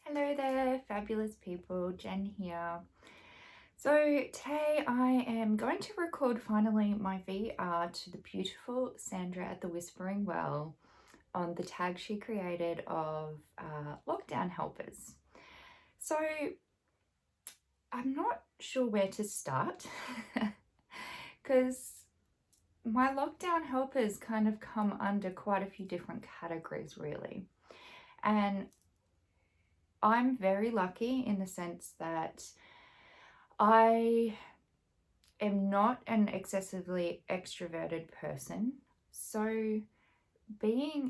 Hello there, fabulous people. Jen here. So today I am going to record finally my VR to the beautiful Sandra at the Whispering Well on the tag she created of lockdown helpers. So I'm not sure where to start because my lockdown helpers kind of come under quite a few different categories, really. And I'm very lucky in the sense that I am not an excessively extroverted person. So and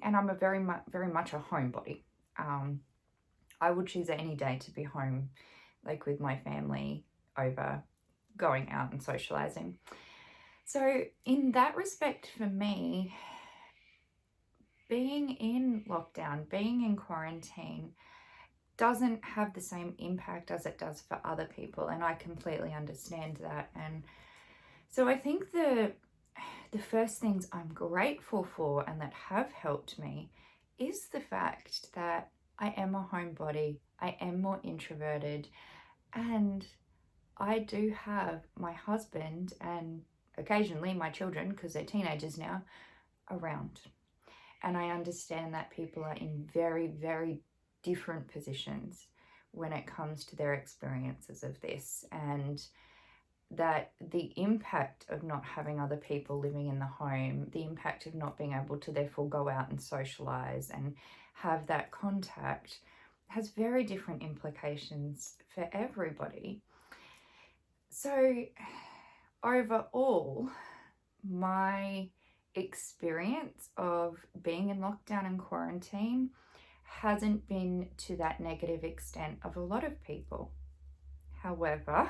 I'm a very much a homebody. Um, I would choose any day to be home, like with my family over going out and socializing. So in that respect for me, being in lockdown, being in quarantine doesn't have the same impact as it does for other people. And I completely understand that. And so I think the first things I'm grateful for and that have helped me is the fact that I am a homebody, I am more introverted, and I do have my husband and occasionally my children, because they're teenagers now, around. And I understand that people are in very, very different positions when it comes to their experiences of this, and that the impact of not having other people living in the home, the impact of not being able to therefore go out and socialize and have that contact has very different implications for everybody. So, overall, my experience of being in lockdown and quarantine hasn't been to that negative extent of a lot of people. However,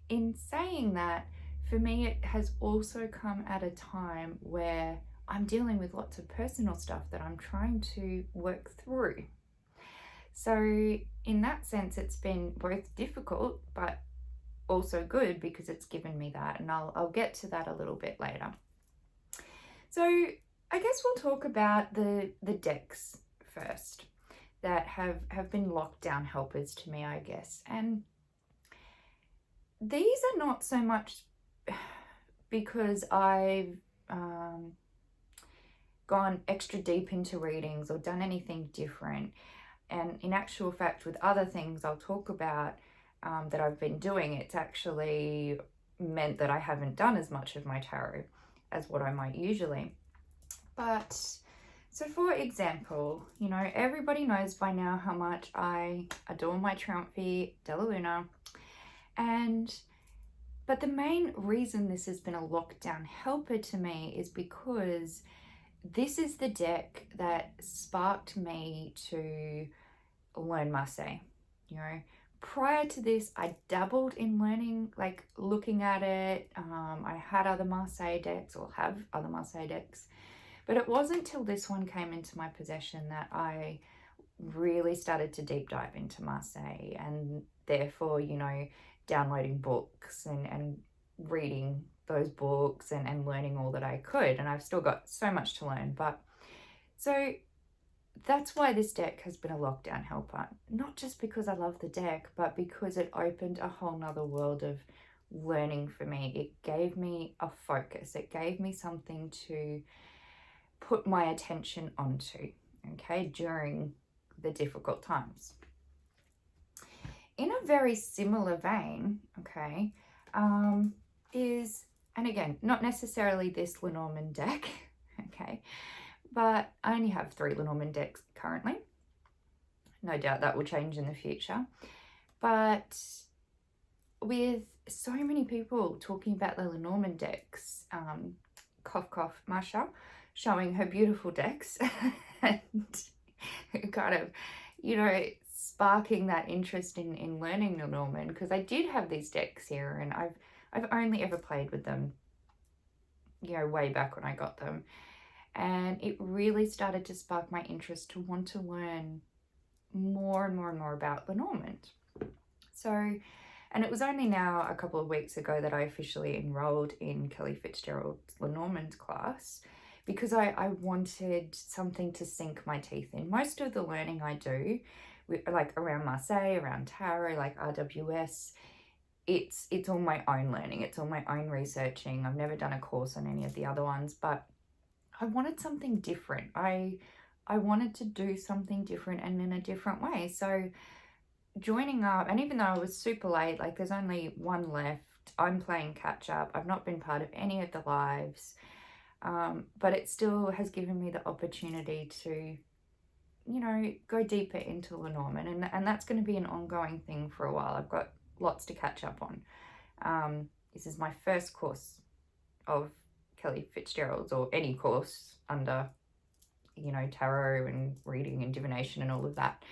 in saying that, for me, it has also come at a time where I'm dealing with lots of personal stuff that I'm trying to work through. So, in that sense, it's been both difficult but also good because it's given me that, and I'll get to that a little bit later. So, I guess we'll talk about the decks first that have been lockdown helpers to me, I guess. And these are not so much because I've gone extra deep into readings or done anything different. And in actual fact, with other things I'll talk about that I've been doing, it's actually meant that I haven't done as much of my tarot as what I might usually. But so, for example, everybody knows by now how much I adore my Triumphi Della Luna. But the main reason this has been a lockdown helper to me is because this is the deck that sparked me to learn Marseille. Prior to this, I dabbled in learning, like looking at it. I had other Marseille decks, or have other Marseille decks, but it wasn't till this one came into my possession that I really started to deep dive into Marseille, and therefore, downloading books and reading those books and learning all that I could. And I've still got so much to learn. But so that's why this deck has been a lockdown helper. Not just because I love the deck, but because it opened a whole nother world of learning for me. It gave me a focus. It gave me something to put my attention onto, okay, during the difficult times. In a very similar vein, okay, and again, not necessarily this Lenormand deck, okay, but I only have 3 Lenormand decks currently. No doubt that will change in the future. But with so many people talking about the Lenormand decks, cough, cough, Marsha, showing her beautiful decks and kind of, sparking that interest in learning Lenormand, because I did have these decks here and I've only ever played with them, way back when I got them. And it really started to spark my interest to want to learn more and more and more about Lenormand. So, and it was only now a couple of weeks ago that I officially enrolled in Kelly Fitzgerald's Lenormand class, because I wanted something to sink my teeth in. Most of the learning I do like around Marseille, around tarot, like RWS. It's all my own learning. It's all my own researching. I've never done a course on any of the other ones, but I wanted something different. I wanted to do something different and in a different way. So joining up, and even though I was super late, like there's only one left, I'm playing catch up. I've not been part of any of the lives, but it still has given me the opportunity to, you know, go deeper into Lenormand, and that's going to be an ongoing thing for a while. I've got lots to catch up on. This is my first course of Kelly Fitzgerald's, or any course under, you know, tarot and reading and divination and all of that.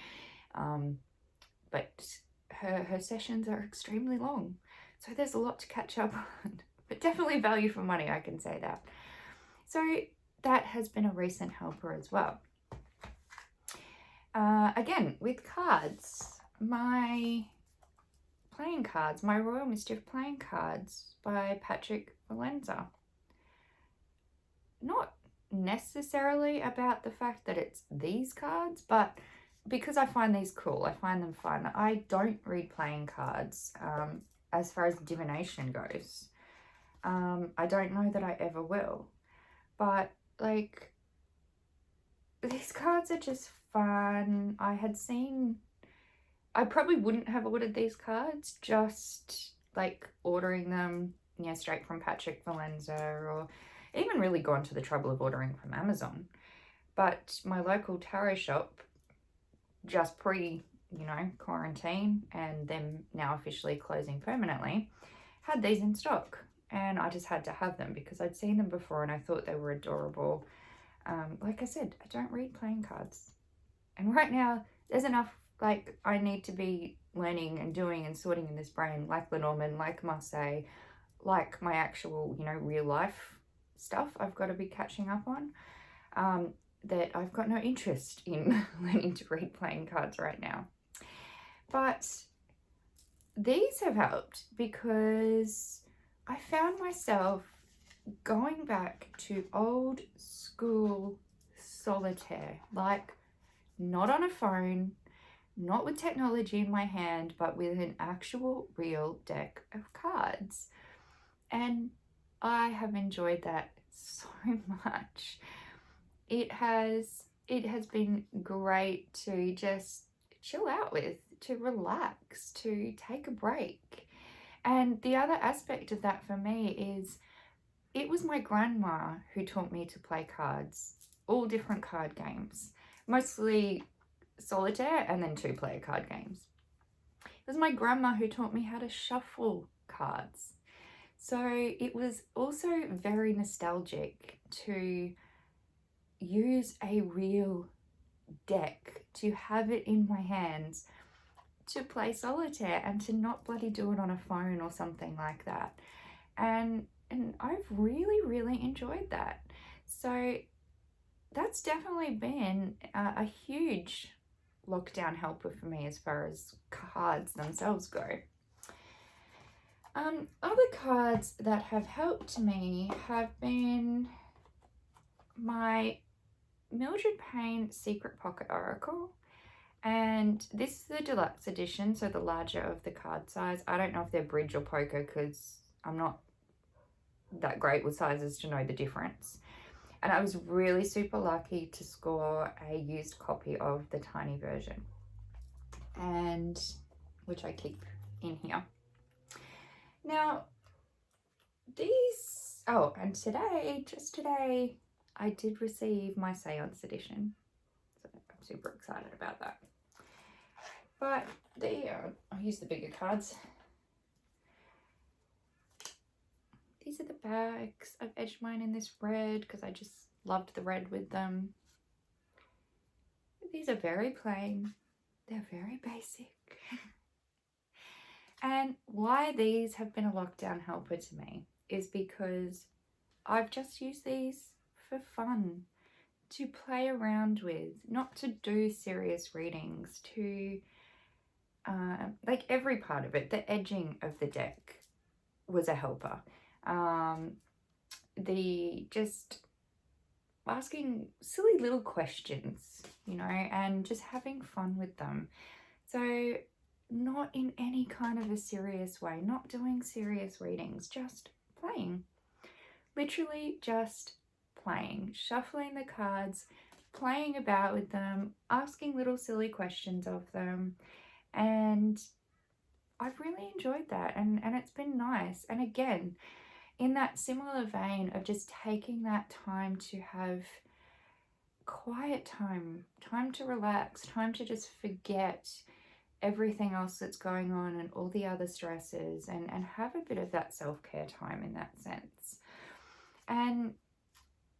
But her sessions are extremely long, so there's a lot to catch up on, but definitely value for money, I can say that. So that has been a recent helper as well. Again, with cards, my playing cards, my Royal Mischief playing cards by Patrick Valenza. Not necessarily about the fact that it's these cards, but because I find these cool, I find them fun. I don't read playing cards as far as divination goes. I don't know that I ever will, but like these cards are just fun. I probably wouldn't have ordered these cards, just like ordering them, you know, straight from Patrick Valenza, or even really gone to the trouble of ordering from Amazon. But my local tarot shop, just pre, you know, quarantine and them now officially closing permanently, had these in stock, and I just had to have them because I'd seen them before and I thought they were adorable. Like I said, I don't read playing cards, and right now there's enough like I need to be learning and doing and sorting in this brain, like Lenormand, like Marseille, like my actual, you know, real life stuff I've got to be catching up on, that I've got no interest in learning to read playing cards right now. But these have helped because I found myself going back to old school solitaire, like not on a phone, not with technology in my hand, but with an actual real deck of cards. And I have enjoyed that so much. It has been great to just chill out with, to relax, to take a break. And the other aspect of that for me is it was my grandma who taught me to play cards, all different card games, mostly solitaire and then two-player card games. It was my grandma who taught me how to shuffle cards. So it was also very nostalgic to use a real deck, to have it in my hands, to play solitaire and to not bloody do it on a phone or something like that. And I've really enjoyed that. So that's definitely been a huge lockdown helper for me as far as cards themselves go. Other cards that have helped me have been my Mildred Payne Secret Pocket Oracle, and this is the deluxe edition, so the larger of the card size. I don't know if they're bridge or poker because I'm not that great with sizes to know the difference. And I was really super lucky to score a used copy of the tiny version, and which I keep in here. Now, these, oh, and today, just today, I did receive my Seance edition. So I'm super excited about that. But I'll use the bigger cards. These are the bags. I've edged mine in this red because I just loved the red with them. These are very plain. They're very basic. And why these have been a lockdown helper to me is because I've just used these for fun, to play around with, not to do serious readings, to like every part of it. The edging of the deck was a helper. The just asking silly little questions you know, and just having fun with them. So not in any kind of a serious way, not doing serious readings, just playing. Literally just playing, shuffling the cards, playing about with them, asking little silly questions of them. And I've really enjoyed that, and it's been nice. And again, in that similar vein of just taking that time to have quiet time, time to relax, time to just forget everything else that's going on and all the other stresses, and have a bit of that self-care time in that sense. And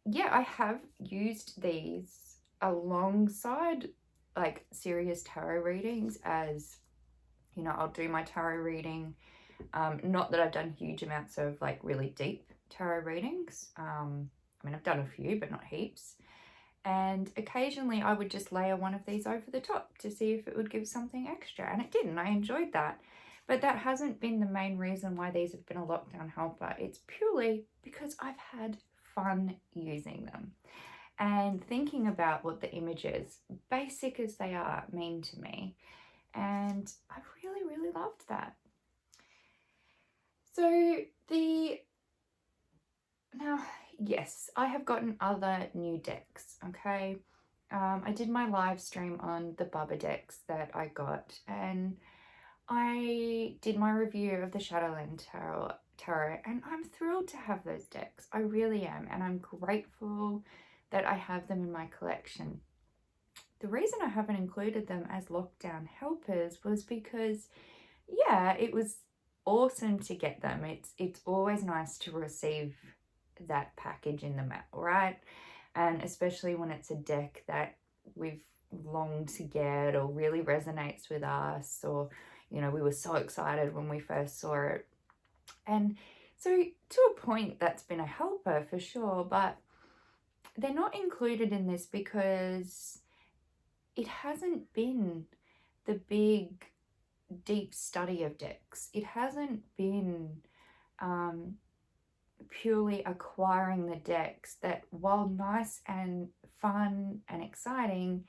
yeah, I have used these alongside like serious tarot readings, as you know, I'll do my tarot reading. Not that I've done huge amounts of like really deep tarot readings. I mean, I've done a few, but not heaps. And occasionally I would just layer one of these over the top to see if it would give something extra. And it didn't. I enjoyed that. But that hasn't been the main reason why these have been a lockdown helper. It's purely because I've had fun using them and thinking about what the images, basic as they are, mean to me. And I really, really loved that. So now, yes, I have gotten other new decks, okay? I did my live stream on the Bubba decks that I got, and I did my review of the Shadowland Tarot, and I'm thrilled to have those decks. I really am, and I'm grateful that I have them in my collection. The reason I haven't included them as lockdown helpers was because, yeah, it was awesome to get them. It's always nice to receive that package in the mail, right? And especially when it's a deck that we've longed to get or really resonates with us, or you know, we were so excited when we first saw it. And so to a point that's been a helper for sure, but they're not included in this because it hasn't been the big deep study of decks. It hasn't been purely acquiring the decks that, while nice and fun and exciting,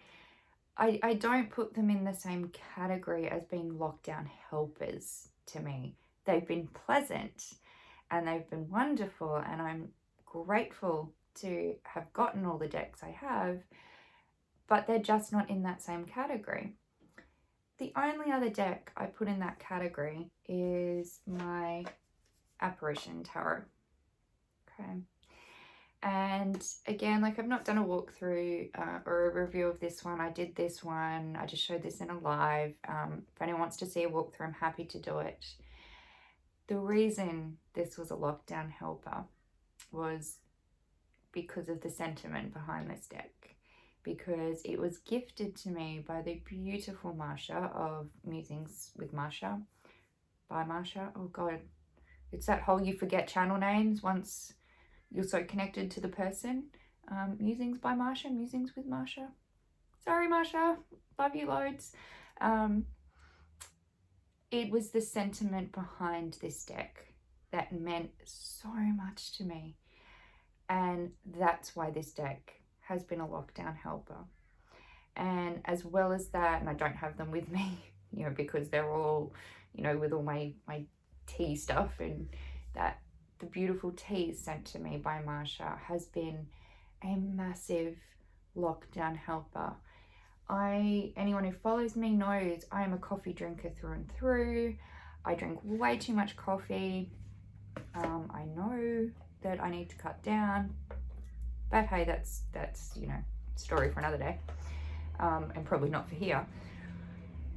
I don't put them in the same category as being lockdown helpers to me. They've been pleasant and they've been wonderful, and I'm grateful to have gotten all the decks I have, but they're just not in that same category. The only other deck I put in that category is my Apparition Tarot. Okay. And again, like, I've not done a walkthrough or a review of this one. I did this one. I just showed this in a live. If anyone wants to see a walkthrough, I'm happy to do it. The reason this was a lockdown helper was because of the sentiment behind this deck, because it was gifted to me by the beautiful Marsha of Musings with Marsha, by Marsha. Oh God, it's that whole you forget channel names once you're so connected to the person. Musings by Marsha, Musings with Marsha. Sorry, Marsha, love you loads. It was the sentiment behind this deck that meant so much to me. And that's why this deck has been a lockdown helper. And as well as that, and I don't have them with me, you know, because they're all, you know, with all my tea stuff, and that the beautiful teas sent to me by Marsha has been a massive lockdown helper. Anyone who follows me knows I am a coffee drinker through and through. I drink way too much coffee. I know that I need to cut down, but hey, that's you know, story for another day, and probably not for here.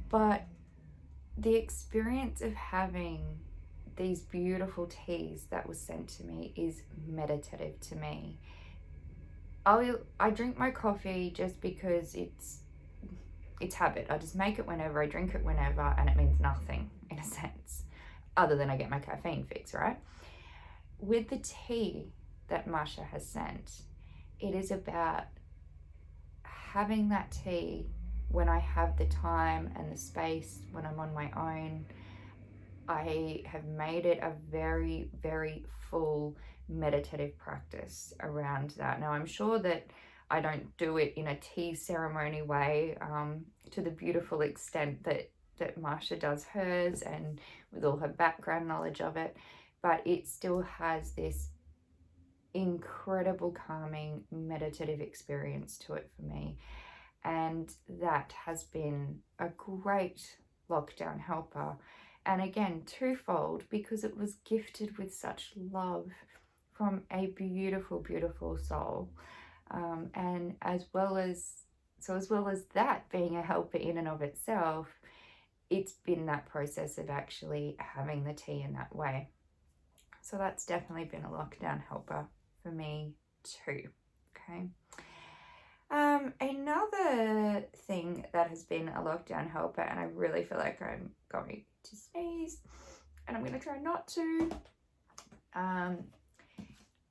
But the experience of having these beautiful teas that was sent to me is meditative to me. I drink my coffee just because it's habit. I just make it whenever, I drink it whenever, and it means nothing in a sense, other than I get my caffeine fix, right? With the tea that Marsha has sent, it is about having that tea when I have the time and the space, when I'm on my own. I have made it a very, very full meditative practice around that. Now, I'm sure that I don't do it in a tea ceremony way, to the beautiful extent that Marsha does hers, and with all her background knowledge of it, but it still has this incredible calming meditative experience to it for me. And that has been a great lockdown helper. And again, twofold, because it was gifted with such love from a beautiful, beautiful soul. And as well as that being a helper in and of itself, it's been that process of actually having the tea in that way. So that's definitely been a lockdown helper for me too. Okay. Another thing that has been a lockdown helper, and I really feel like I'm going to sneeze, and I'm going to try not to,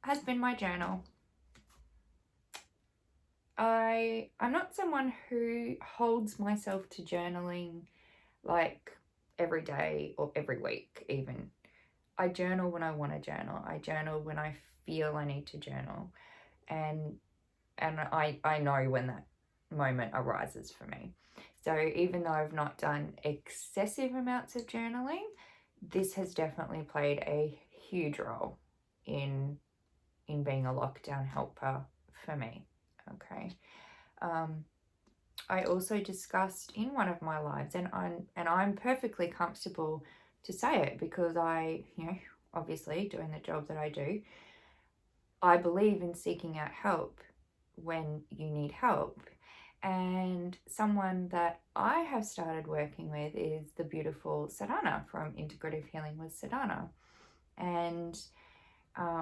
has been my journal. I'm not someone who holds myself to journaling like every day or every week even. I journal when I want to journal. I journal when I feel I need to journal. And I know when that moment arises for me. So even though I've not done excessive amounts of journaling, this has definitely played a huge role in being a lockdown helper for me. Okay. I also discussed in one of my lives, and I'm perfectly comfortable to say it because I, obviously doing the job that I do, I believe in seeking out help when you need help. And someone that I have started working with is the beautiful Sadhana from Integrative Healing with Sadhana. And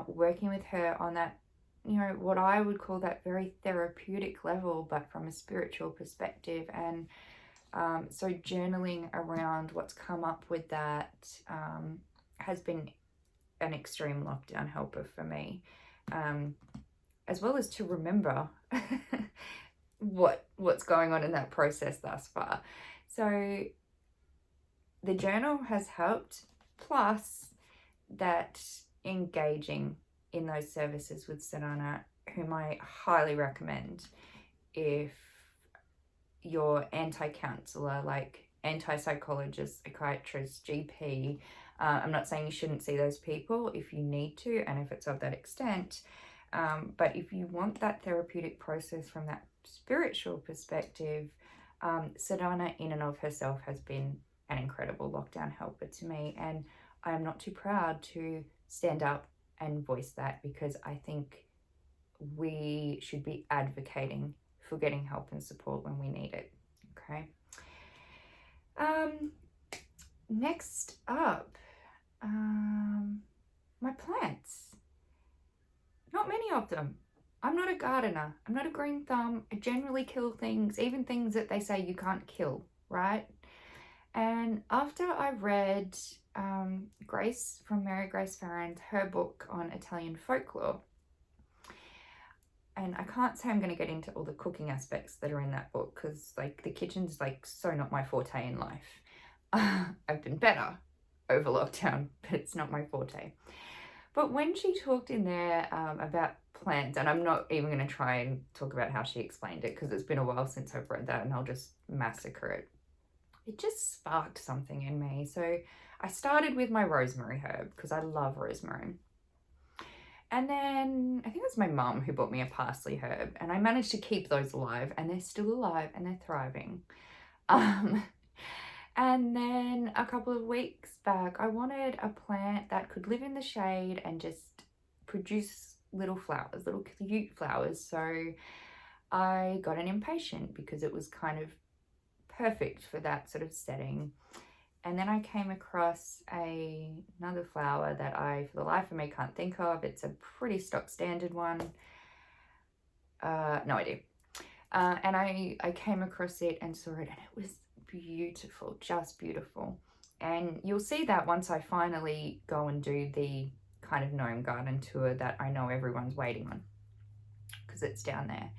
working with her on that, what I would call that very therapeutic level, but from a spiritual perspective. And so journaling around what's come up with that has been an extreme lockdown helper for me, as well as to remember what's going on in that process thus far. So the journal has helped, plus that engaging in those services with Sadhana, whom I highly recommend if you're anti-counselor, like anti-psychologist, psychiatrist, GP. I'm not saying you shouldn't see those people if you need to and if it's of that extent, but if you want that therapeutic process from that spiritual perspective, Sadhana in and of herself has been an incredible lockdown helper to me, and I am not too proud to stand up and voice that, because I think we should be advocating for getting help and support when we need it. Okay. Next up, my plants. Not many of them. I'm not a gardener. I'm not a green thumb. I generally kill things, even things that they say you can't kill, right? And after I read Grace from Mary Grace Farrand, her book on Italian folklore, and I can't say I'm going to get into all the cooking aspects that are in that book, because like the kitchen's like so not my forte in life. I've been better over lockdown, but it's not my forte. But when she talked in there about plants, and I'm not even going to try and talk about how she explained it because it's been a while since I've read that and I'll just massacre it. It just sparked something in me. So I started with my rosemary herb because I love rosemary. And then I think it was my mum who bought me a parsley herb, and I managed to keep those alive, and they're still alive and they're thriving. And then a couple of weeks back, I wanted a plant that could live in the shade and just produce little flowers, little cute flowers. So I got an impatient because it was kind of perfect for that sort of setting. And then I came across another flower that I, for the life of me, can't think of. It's a pretty stock standard one. No idea. And I came across it and saw it, and it was beautiful, just beautiful. And you'll see that once I finally go and do the kind of gnome garden tour that I know everyone's waiting on, because it's down there.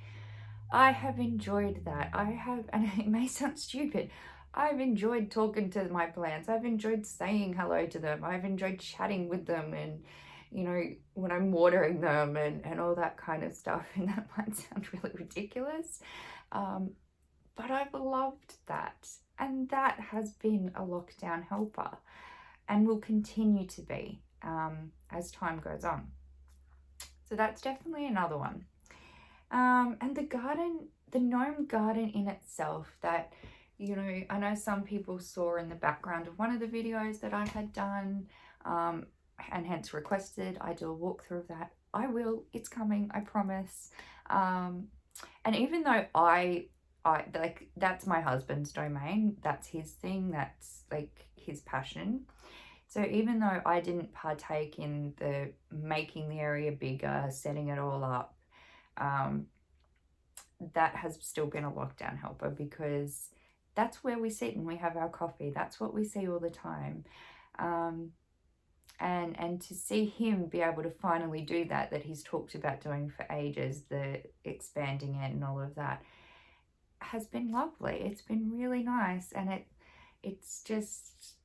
I have enjoyed that. And it may sound stupid, I've enjoyed talking to my plants. I've enjoyed saying hello to them. I've enjoyed chatting with them and, you know, when I'm watering them and all that kind of stuff. And that might sound really ridiculous. But I've loved that. And that has been a lockdown helper and will continue to be as time goes on. So that's definitely another one. And the garden, the gnome garden in itself, that, you know, I know some people saw in the background of one of the videos that I had done, and hence requested I do a walkthrough of that. I will, it's coming, I promise. And even though I like, that's my husband's domain, that's his thing, that's like his passion. So even though I didn't partake in the making the area bigger, setting it all up, that has still been a lockdown helper, because that's where we sit and we have our coffee. That's what we see all the time. And to see him be able to finally do that he's talked about doing for ages, the expanding it and all of that, has been lovely. It's been really nice. And it's just,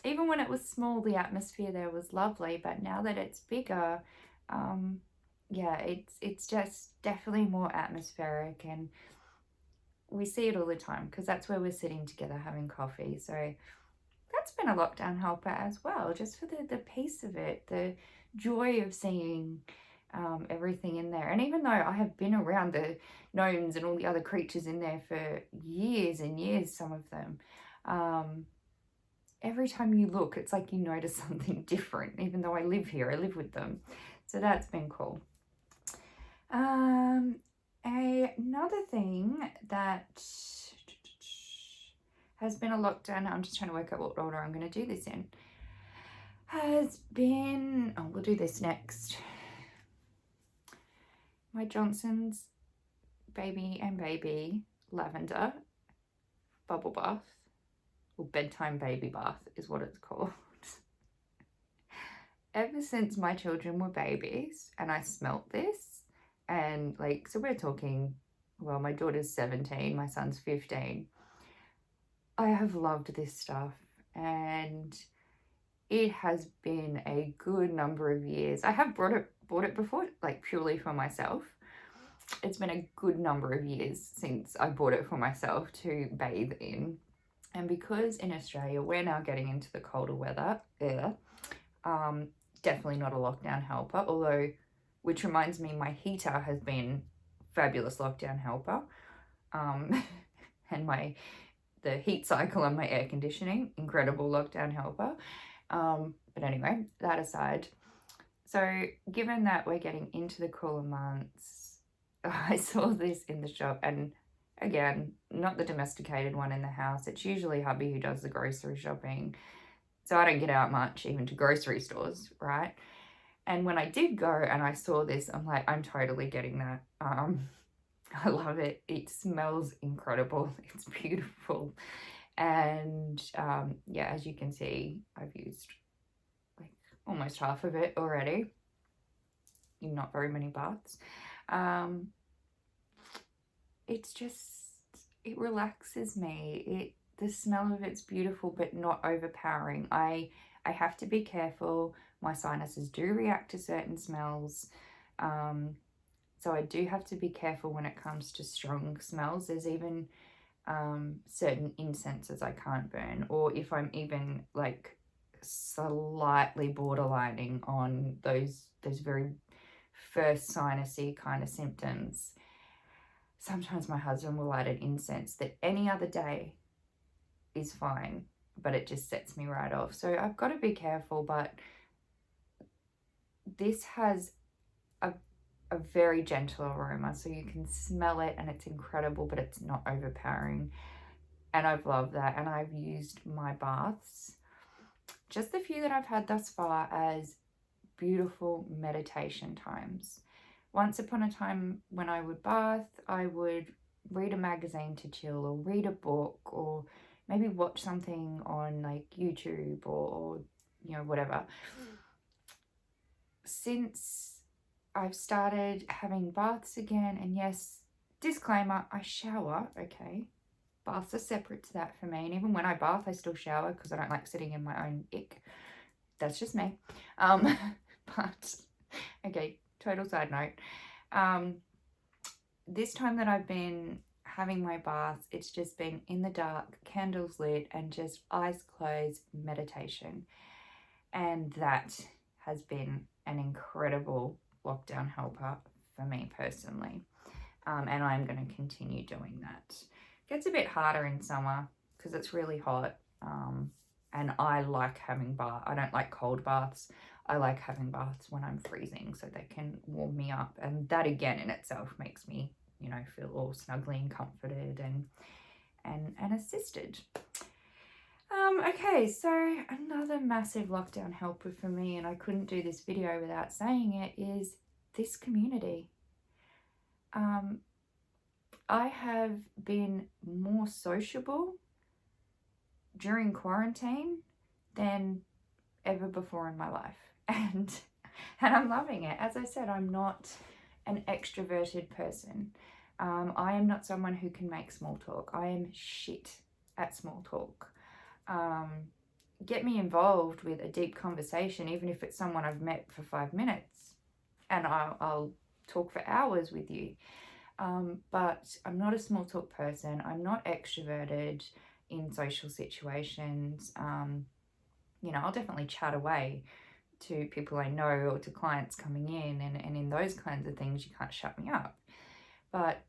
even when it was small, the atmosphere there was lovely, but now that it's bigger, yeah, it's just definitely more atmospheric, and we see it all the time because that's where we're sitting together having coffee. So that's been a lockdown helper as well, just for the peace of it, the joy of seeing everything in there. And even though I have been around the gnomes and all the other creatures in there for years and years, some of them, every time you look, it's like you notice something different. Even though I live here, I live with them. So that's been cool. Another thing that has been a lockdown, I'm just trying to work out what order I'm going to do this in, has been, oh, we'll do this next. My Johnson's Baby and Baby Lavender Bubble Bath, or Bedtime Baby Bath is what it's called. Ever since my children were babies and I smelt this, and like, so we're talking, well, my daughter's 17, my son's 15. I have loved this stuff, and it has been a good number of years. I have bought it before, like purely for myself. It's been a good number of years since I bought it for myself to bathe in. And because in Australia, we're now getting into the colder weather, definitely not a lockdown helper, although, which reminds me, my heater has been fabulous lockdown helper. And the heat cycle on my air conditioning, incredible lockdown helper. But anyway, that aside, so given that we're getting into the cooler months, I saw this in the shop, and again, not the domesticated one in the house. It's usually hubby who does the grocery shopping. So I don't get out much, even to grocery stores, right? And when I did go and I saw this, I'm like, I'm totally getting that. I love it. It smells incredible. It's beautiful. And yeah, as you can see, I've used like almost half of it already in not very many baths. It's just, it relaxes me. The smell of it's beautiful, but not overpowering. I have to be careful. My sinuses do react to certain smells. So I do have to be careful when it comes to strong smells. There's even certain incenses I can't burn, or if I'm even like slightly borderlining on those very first sinusy kind of symptoms, sometimes my husband will light an incense that any other day is fine, but it just sets me right off. So I've got to be careful, but this has a very gentle aroma, so you can smell it and it's incredible, but it's not overpowering. And I've loved that. And I've used my baths, just the few that I've had thus far, as beautiful meditation times. Once upon a time when I would bath, I would read a magazine to chill, or read a book, or maybe watch something on like YouTube or you know, whatever. Since I've started having baths again, and yes, disclaimer, I shower, okay? Baths are separate to that for me, and even when I bath, I still shower because I don't like sitting in my own ick. That's just me. But okay, total side note. This time that I've been having my baths, it's just been in the dark, candles lit, and just eyes closed meditation. And that has been an incredible lockdown helper for me personally. And I'm going to continue doing that. It gets a bit harder in summer because it's really hot. And I like having bath. I don't like cold baths. I like having baths when I'm freezing so they can warm me up. And that again in itself makes me, you know, feel all snuggly and comforted and assisted. Okay, so another massive lockdown helper for me, and I couldn't do this video without saying it, is this community. I have been more sociable during quarantine than ever before in my life, and I'm loving it. As I said, I'm not an extroverted person. I am not someone who can make small talk. I am shit at small talk. Get me involved with a deep conversation, even if it's someone I've met for 5 minutes, and I'll talk for hours with you. But I'm not a small talk person. I'm not extroverted in social situations. You know, I'll definitely chat away to people I know or to clients coming in, and in those kinds of things, you can't shut me up. But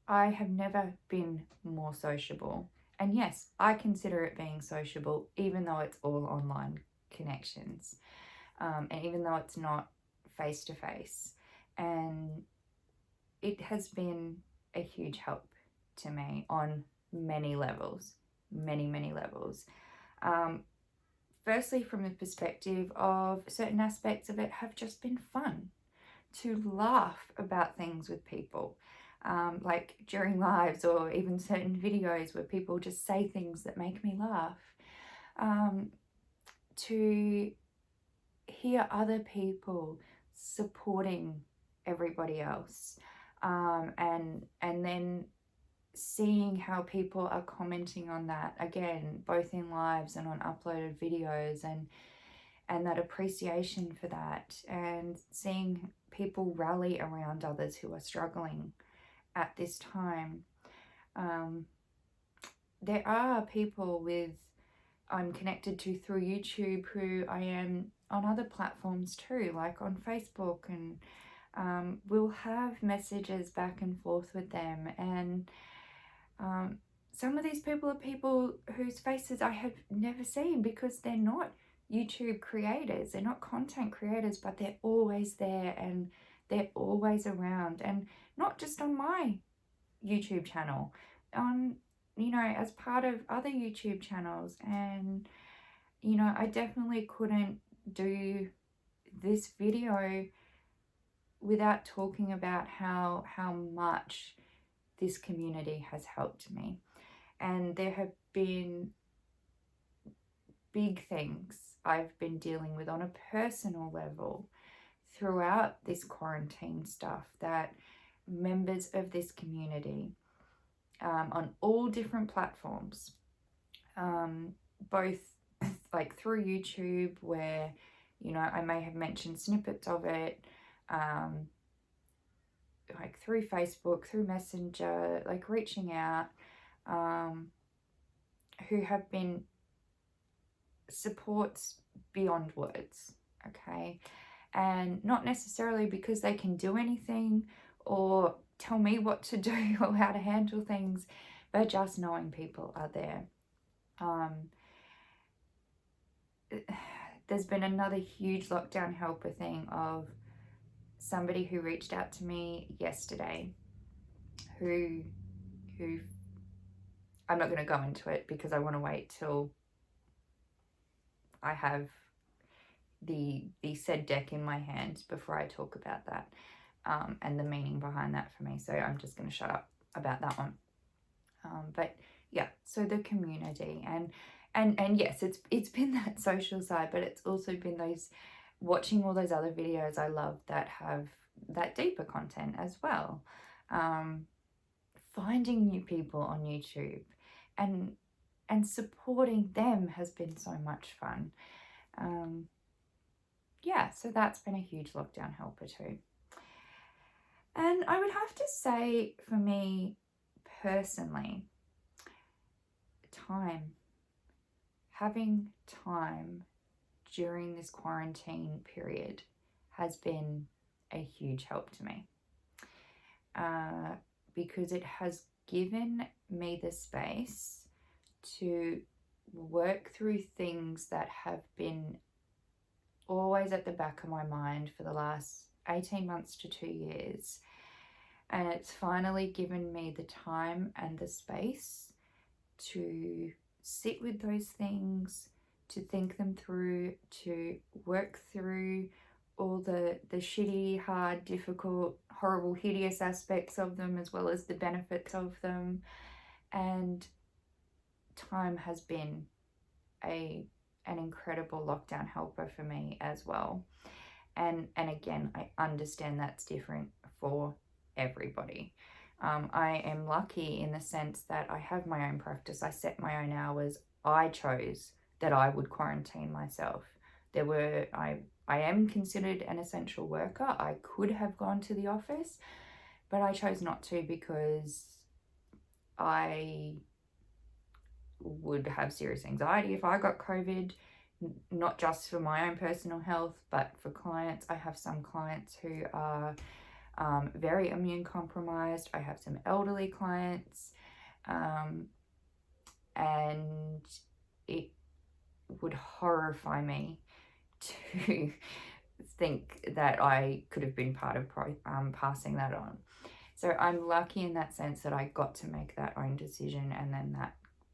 I have never been more sociable. And yes, I consider it being sociable, even though it's all online connections, and even though it's not face to face. And it has been a huge help to me on many levels, many levels. Firstly, from the perspective of certain aspects of it have just been fun, to laugh about things with people. Like during lives or even certain videos where people just say things that make me laugh, to hear other people supporting everybody else, and then seeing how people are commenting on that, again, both in lives and on uploaded videos, and that appreciation for that, and seeing people rally around others who are struggling at this time. There are people I'm connected to through YouTube who I am on other platforms too, like on Facebook, and we'll have messages back and forth with them. And some of these people are people whose faces I have never seen because they're not YouTube creators, they're not content creators, but they're always there and they're always around, and not just on my YouTube channel, on, you know, as part of other YouTube channels. And, you know, I definitely couldn't do this video without talking about how much this community has helped me. And there have been big things I've been dealing with on a personal level throughout this quarantine stuff that members of this community, on all different platforms, both like through YouTube, where, you know, I may have mentioned snippets of it, like through Facebook, through Messenger, like reaching out, who have been supports beyond words, okay? And not necessarily because they can do anything or tell me what to do or how to handle things, but just knowing people are there. There's been another huge lockdown helper thing of somebody who reached out to me yesterday, who I'm not going to go into it because I want to wait till I have the said deck in my hand before I talk about that, and the meaning behind that for me. So I'm just going to shut up about that one. But yeah, so the community, and yes, it's been that social side, but it's also been those, watching all those other videos I love that have that deeper content as well. Finding new people on YouTube and supporting them has been so much fun. yeah, so that's been a huge lockdown helper too. And I would have to say, for me personally, time. Having time during this quarantine period has been a huge help to me, because it has given me the space to work through things that have been always at the back of my mind for the last 18 months to 2 years. And it's finally given me the time and the space to sit with those things, to think them through, to work through all the shitty, hard, difficult, horrible, hideous aspects of them, as well as the benefits of them. And time has been an incredible lockdown helper for me as well. And again, I understand that's different for everybody. I am lucky in the sense that I have my own practice. I set my own hours. I chose that I would quarantine myself. I am considered an essential worker. I could have gone to the office, but I chose not to because I would have serious anxiety if I got COVID, not just for my own personal health, but for clients. I have some clients who are very immune compromised. I have some elderly clients, and it would horrify me to think that I could have been part of passing that on. So I'm lucky in that sense that I got to make that own decision, and then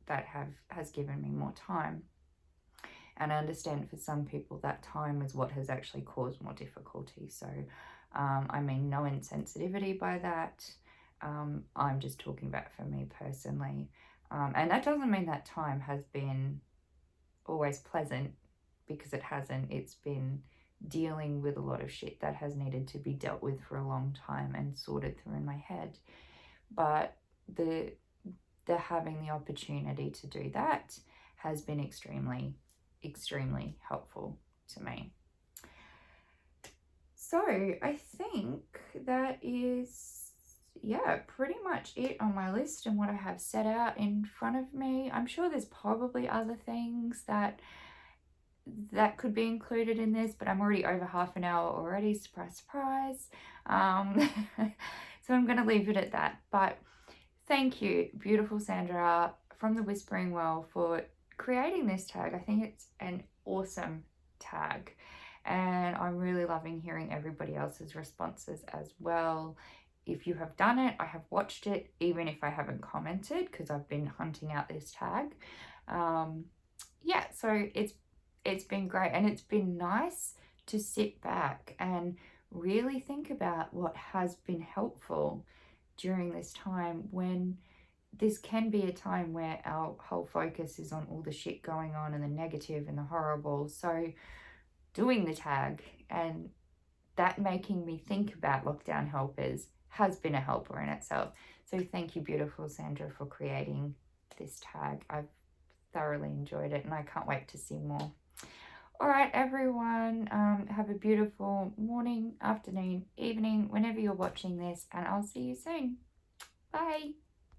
that has given me more time. And I understand for some people that time is what has actually caused more difficulty. So I mean no insensitivity by that. I'm just talking about for me personally. And that doesn't mean that time has been always pleasant, because it hasn't. It's been dealing with a lot of shit that has needed to be dealt with for a long time and sorted through in my head. But the having the opportunity to do that has been extremely helpful to me. So I think that is, yeah, pretty much it on my list and what I have set out in front of me. I'm sure there's probably other things that could be included in this, but I'm already over half an hour already. Surprise, surprise. So I'm going to leave it at that. But thank you, beautiful Sandra from the Whispering Well, for creating this tag. I think it's an awesome tag, and I'm really loving hearing everybody else's responses as well. If you have done it, I have watched it, even if I haven't commented, because I've been hunting out this tag. Yeah, so it's been great, and it's been nice to sit back and really think about what has been helpful during this time, when this can be a time where our whole focus is on all the shit going on and the negative and the horrible. So doing the tag and that making me think about lockdown helpers has been a helper in itself. So thank you, beautiful Sandra, for creating this tag. I've thoroughly enjoyed it, and I can't wait to see more. All right, everyone, have a beautiful morning, afternoon, evening, whenever you're watching this, and I'll see you soon. Bye.